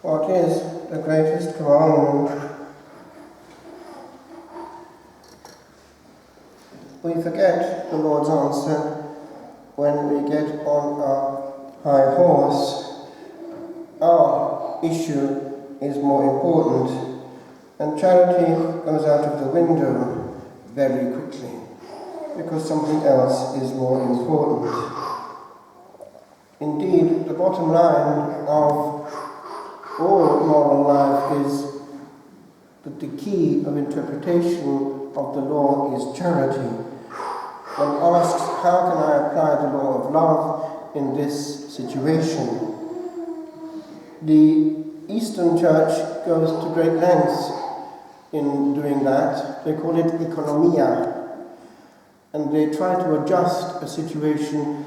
What is the greatest commandment? We forget the Lord's answer when we get on our high horse. Our issue is more important, and charity goes out of the window very quickly because something else is more important. Indeed, the bottom line of all moral life is that the key of interpretation of the law is charity. When asked, how can I apply the law of love in this situation? The Eastern Church goes to great lengths in doing that. They call it economia, and they try to adjust a situation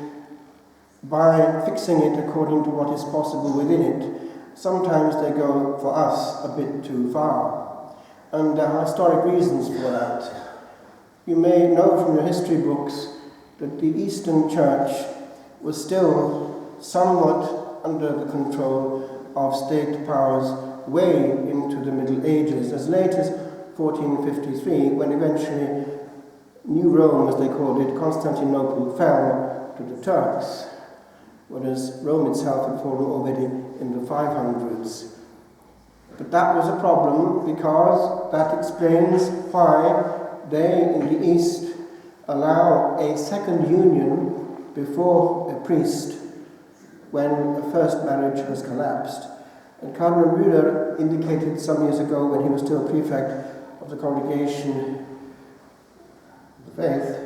by fixing it according to what is possible within it. Sometimes they go, for us, a bit too far, and there are historic reasons for that. You may know from your history books that the Eastern Church was still somewhat under the control of state powers way into the Middle Ages, as late as 1453, when eventually New Rome, as they called it, Constantinople, fell to the Turks, whereas Rome itself had fallen already in the 500s. But that was a problem because that explains why they in the East allow a second union before a priest when a first marriage has collapsed. And Cardinal Müller indicated some years ago, when he was still prefect of the Congregation of the Faith,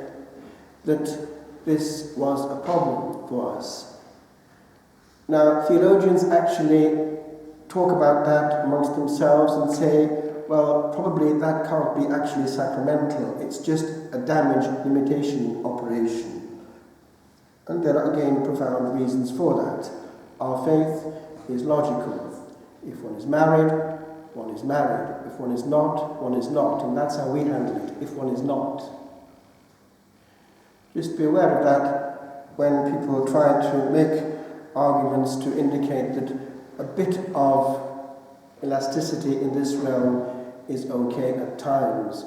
that this was a problem for us. Now, theologians actually talk about that amongst themselves and say, well, probably that can't be actually sacramental. It's just a damage limitation operation. And there are again profound reasons for that. Our faith is logical. If one is married, one is married. If one is not, one is not. And that's how we handle it, if one is not. Just be aware of that when people try to make arguments to indicate that a bit of elasticity in this realm is okay at times.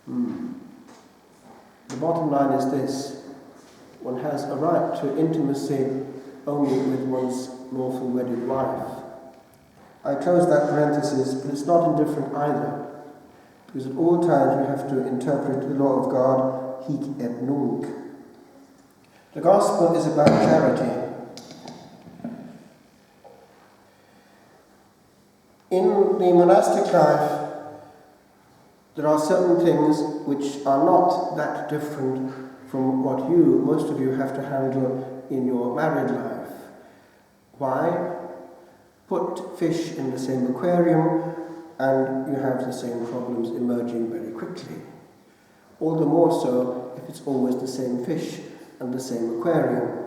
The bottom line is this: one has a right to intimacy only with one's lawful wedded wife. I close that parenthesis, but it's not indifferent either, because at all times we have to interpret the law of God, hic et nunc. The gospel is about charity. In the monastic life, there are certain things which are not that different from what most of you have to handle in your married life. Why? Put fish in the same aquarium and you have the same problems emerging very quickly. All the more so if it's always the same fish and the same aquarium.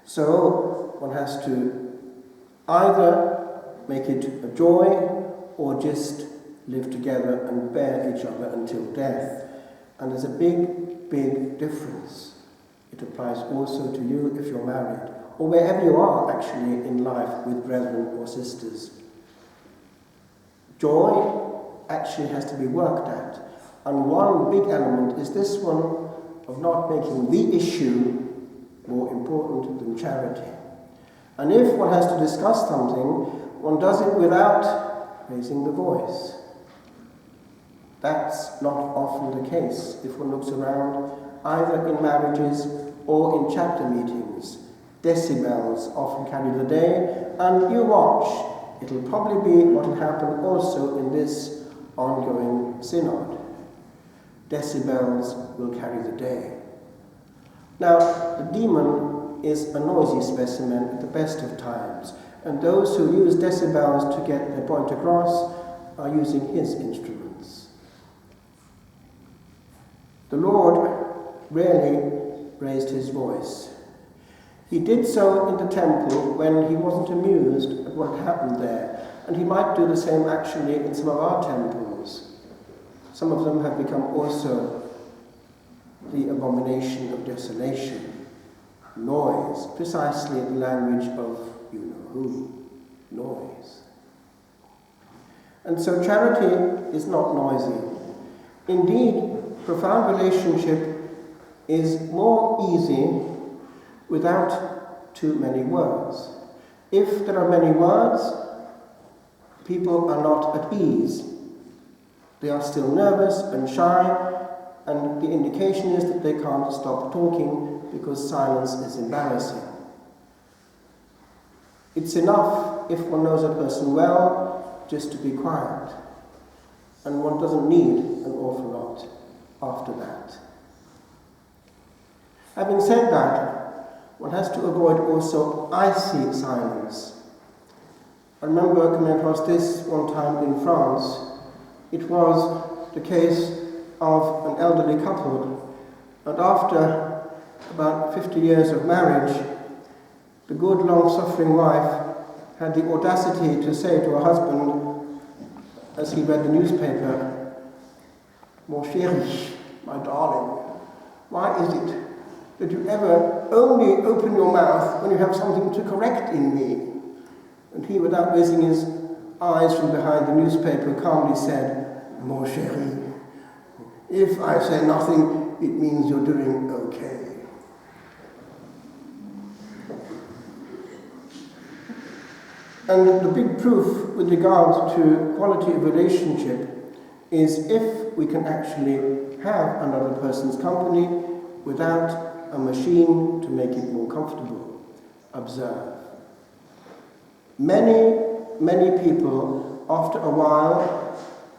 So one has to either make it a joy or just live together and bear each other until death. And there's a big, big difference. It applies also to you if you're married, or wherever you are actually in life with brethren or sisters. Joy actually has to be worked at. And one big element is this one of not making the issue more important than charity. And if one has to discuss something, one does it without raising the voice. That's not often the case if one looks around, either in marriages or in chapter meetings. Decibels often carry the day, and you watch. It'll probably be what will happen also in this ongoing synod. Decibels will carry the day. Now, the demon is a noisy specimen at the best of times, and those who use decibels to get their point across are using his instruments. The Lord rarely raised his voice. He did so in the temple when he wasn't amused at what happened there, and he might do the same actually in some of our temples. Some of them have become also the abomination of desolation. Noise, precisely the language of you know who. Noise. And so charity is not noisy. Indeed, profound relationship is more easy without too many words. If there are many words, people are not at ease. They are still nervous and shy, and the indication is that they can't stop talking because silence is embarrassing. It's enough, if one knows a person well, just to be quiet, and one doesn't need an awful lot after that. Having said that, one has to avoid also icy silence. I remember coming across this one time in France. It was the case of an elderly couple, and after about 50 years of marriage, the good, long-suffering wife had the audacity to say to her husband, as he read the newspaper, "Mon chéri, my darling, why is it that you ever only open your mouth when you have something to correct in me?" And he, without raising his eyes from behind the newspaper, calmly said, "Mon chéri, if I say nothing, it means you're doing okay." And the big proof with regard to quality of relationship is if we can actually have another person's company without a machine to make it more comfortable. Observe. Many people, after a while,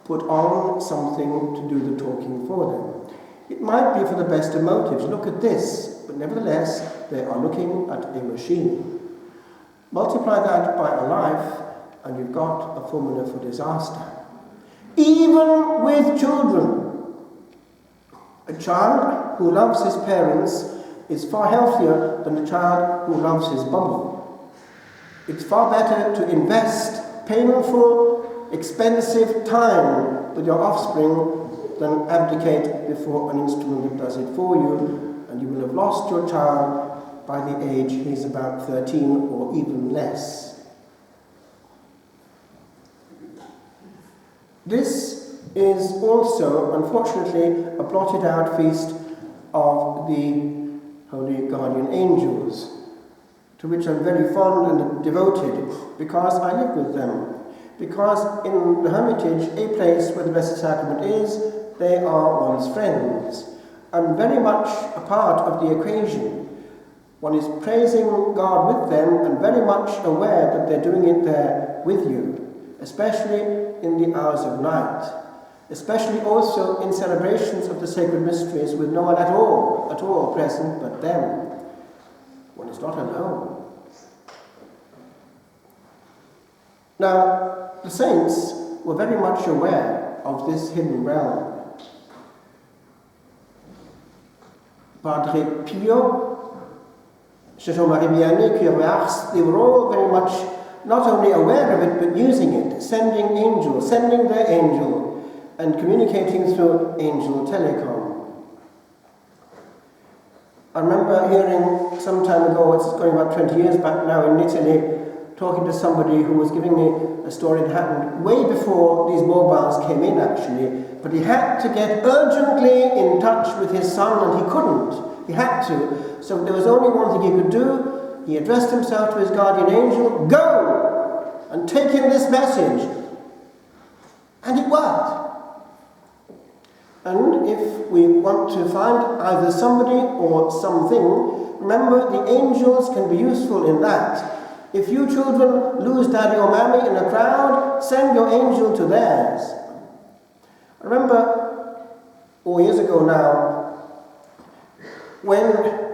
put on something to do the talking for them. It might be for the best of motives. Look at this. But nevertheless, they are looking at a machine. Multiply that by a life, and you've got a formula for disaster. Even with children. A child who loves his parents is far healthier than a child who loves his bumble. It's far better to invest painful, expensive time with your offspring than abdicate before an instrument that does it for you, and you will have lost your child by the age he's about 13 or even less. This is also, unfortunately, a blotted out feast of the holy guardian angels, to which I'm very fond and devoted because I live with them. Because in the Hermitage, a place where the Blessed Sacrament is, they are one's friends. I'm very much a part of the equation. One is praising God with them and very much aware that they're doing it there with you, especially in the hours of night, especially also in celebrations of the sacred mysteries with no one at all present but them. One is not alone. Now, the saints were very much aware of this hidden realm. Padre Pio, Saint Jean-Marie Vianney, Curé Ars, they were all very much not only aware of it, but using it, sending their angel, and communicating through angel telecom. I remember hearing some time ago, it's going about 20 years back now in Italy, talking to somebody who was giving me a story that happened way before these mobiles came in, actually, but he had to get urgently in touch with his son, and he couldn't. He had to. So there was only one thing he could do. He addressed himself to his guardian angel, "Go and take him this message." And it worked. And if we want to find either somebody or something, remember the angels can be useful in that. If you children lose daddy or mammy in a crowd, send your angel to theirs. I remember 4 years ago now, when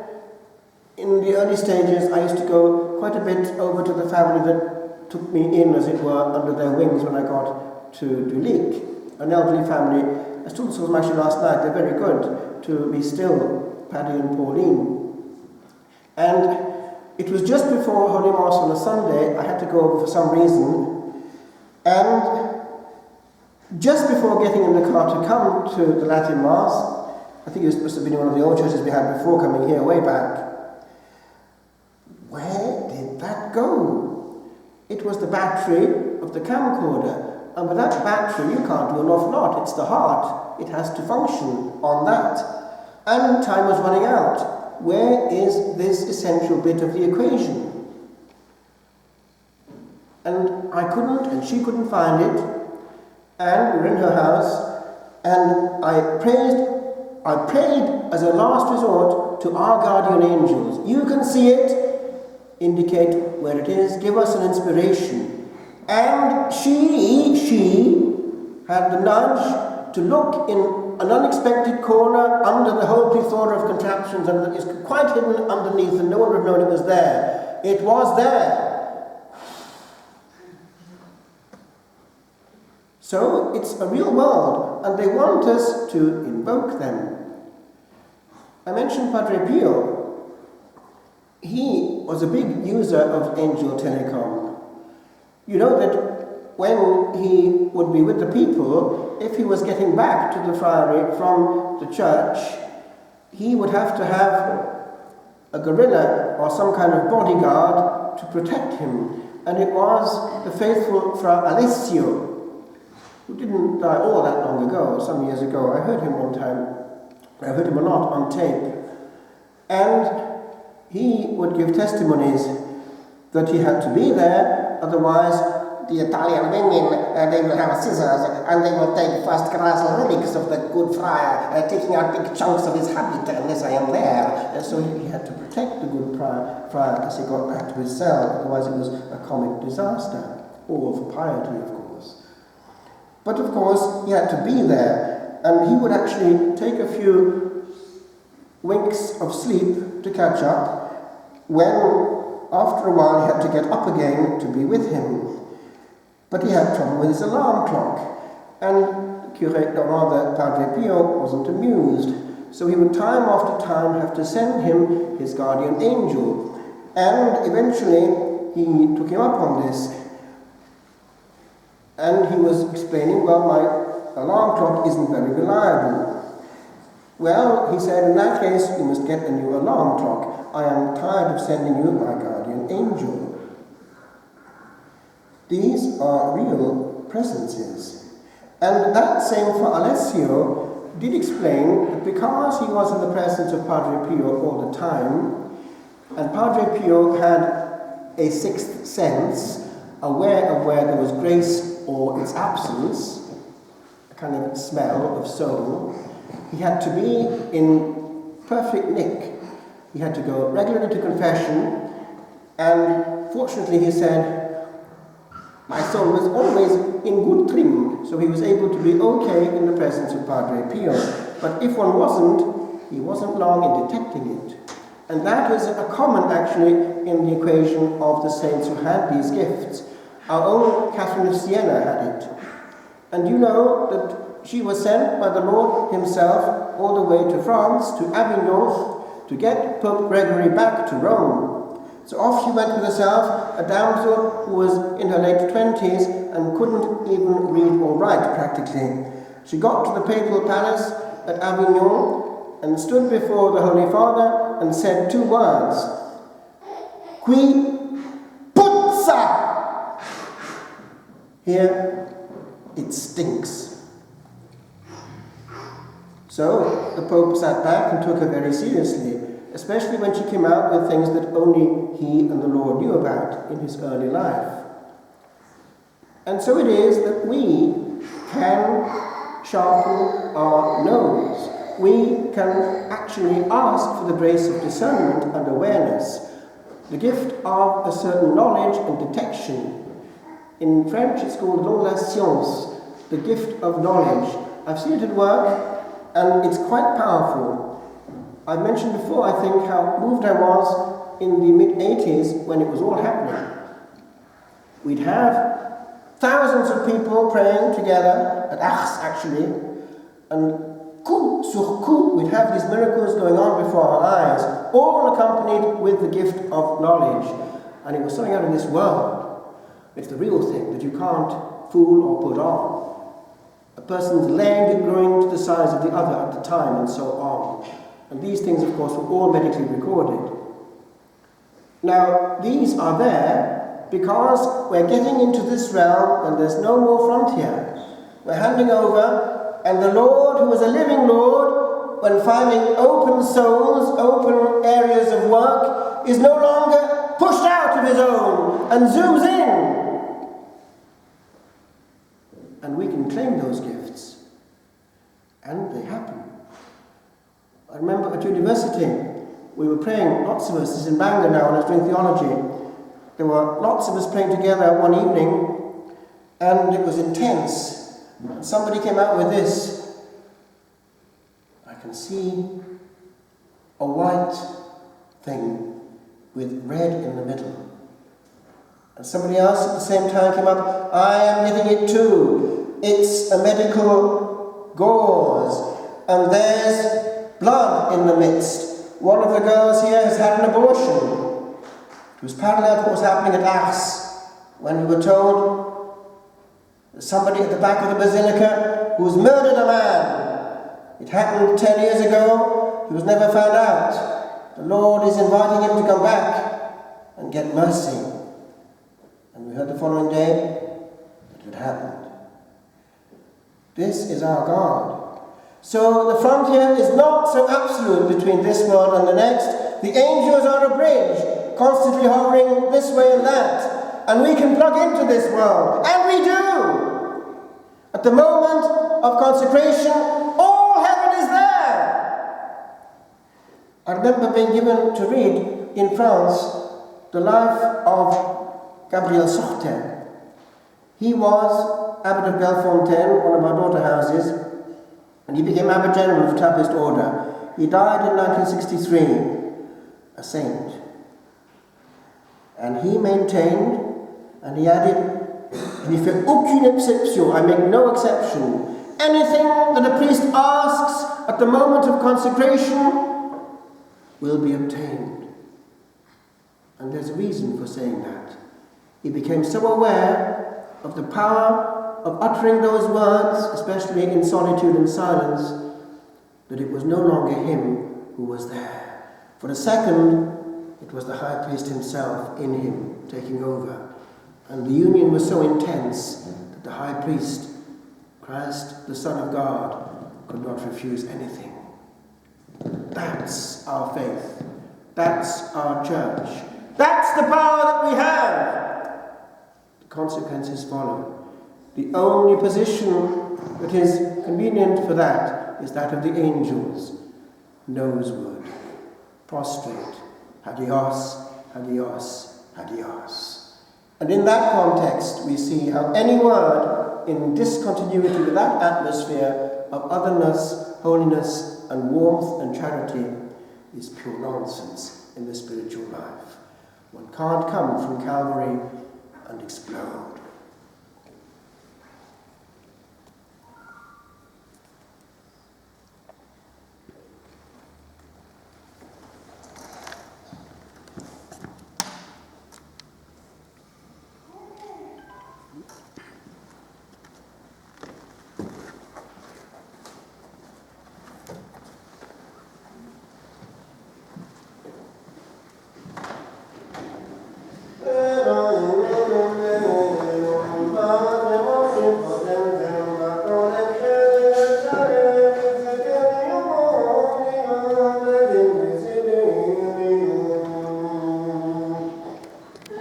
in the early stages I used to go quite a bit over to the family that took me in, as it were, under their wings when I got to Dulic, an elderly family. I still saw them actually last night. They're very good to be still, Paddy and Pauline. And it was just before Holy Mass on a Sunday. I had to go over for some reason, and just before getting in the car to come to the Latin Mass, I think it must have been one of the old churches we had before coming here, way back. Where did that go? It was the battery of the camcorder. And without battery, you can't do an awful lot. It's the heart. It has to function on that. And time was running out. Where is this essential bit of the equation? And I couldn't, and she couldn't find it. And we were in her house, and I prayed as a last resort to our guardian angels. You can see it, indicate where it is, give us an inspiration. And she had the nudge to look in an unexpected corner under the whole plethora of contraptions, and it's quite hidden underneath, and no one would have known it was there. It was there. So it's a real world, and they want us to invoke them. I mentioned Padre Pio. He was a big user of angel telecom. You know that when he would be with the people, if he was getting back to the friary from the church, he would have to have a gorilla or some kind of bodyguard to protect him. And it was the faithful Fra Alessio, who didn't die all that long ago, some years ago. I heard him one time. I heard him a lot on tape. And he would give testimonies that he had to be there, otherwise the Italian women, they will have scissors and they will take first-class relics of the good friar, taking out big chunks of his habit unless I am there. And so he had to protect the good friar as he got back to his cell, otherwise it was a comic disaster, all for piety, of course. But of course, he had to be there, and he would actually take a few winks of sleep to catch up, when after a while he had to get up again to be with him. But he had trouble with his alarm clock, and Padre Pio wasn't amused, so he would time after time have to send him his guardian angel, and eventually he took him up on this. And he was explaining, well, my alarm clock isn't very reliable. Well, he said, in that case, you must get a new alarm clock. I am tired of sending you my guardian angel. These are real presences. And that same Fra Alessio did explain that because he was in the presence of Padre Pio all the time, and Padre Pio had a sixth sense, aware of where there was grace or its absence, a kind of smell of soul, he had to be in perfect nick. He had to go regularly to confession, and fortunately, he said, my soul was always in good trim, so he was able to be okay in the presence of Padre Pio. But if one wasn't, he wasn't long in detecting it. And that is a common, actually, in the equation of the saints who had these gifts. Our own Catherine of Siena had it. And you know that she was sent by the Lord himself all the way to France, to Avignon, to get Pope Gregory back to Rome. So off she went with herself, a damsel who was in her late 20s and couldn't even read or write practically. She got to the papal palace at Avignon and stood before the Holy Father and said two words, Qui puzza! Here, it stinks. So the Pope sat back and took her very seriously, especially when she came out with things that only he and the Lord knew about in his early life. And so it is that we can sharpen our nose. We can actually ask for the grace of discernment and awareness, the gift of a certain knowledge and detection. In French, it's called don la science, the gift of knowledge. I've seen it at work, and it's quite powerful. I mentioned before, I think, how moved I was in the mid-80s when it was all happening. We'd have thousands of people praying together, at Ars actually, and coup sur coup, we'd have these miracles going on before our eyes, all accompanied with the gift of knowledge. And it was something out of this world. It's the real thing that you can't fool or put on. A person's leg growing to the size of the other at the time, and so on. And these things, of course, were all medically recorded. Now, these are there because we're getting into this realm and there's no more frontier. We're handing over, and the Lord, who is a living Lord, when finding open souls, open areas of work, is no longer pushed out of his own and zooms in. And we can claim those gifts. And they happen. I remember at university, we were praying, lots of us, this is in Bangor now, and I was doing theology. There were lots of us praying together one evening, and it was intense. And somebody came out with this: I can see a white thing with red in the middle. And somebody else at the same time came up, I am getting it too. It's a medical gauze, and there's blood in the midst. One of the girls here has had an abortion. It was parallel to what was happening at Ars, when we were told somebody at the back of the basilica who's murdered a man. It happened 10 years ago. He was never found out. The Lord is inviting him to come back and get mercy. And we heard the following day that it had happened. This is our God. So the frontier is not so absolute between this world and the next. The angels are a bridge, constantly hovering this way and that. And we can plug into this world. And we do! At the moment of consecration, all heaven is there! I remember being given to read in France the life of Gabriel Sorter. He was Abbot of Bellefontaine, one of our daughter houses, and he became Abbot General of the Trappist Order. He died in 1963, a saint. And he maintained, and he added, il fait aucune exception, I make no exception. Anything that a priest asks at the moment of consecration will be obtained. And there's a reason for saying that. He became so aware of the power of uttering those words, especially in solitude and silence, that it was no longer him who was there. For a second, it was the high priest himself in him taking over. And the union was so intense that the high priest, Christ, the Son of God, could not refuse anything. That's our faith. That's our church. That's the power that we have. The consequences follow. The only position that is convenient for that is that of the angels. Noseward, prostrate, hadios, hadios, hadios. And in that context, we see how any word in discontinuity with that atmosphere of otherness, holiness, and warmth and charity is pure nonsense in the spiritual life. One can't come from Calvary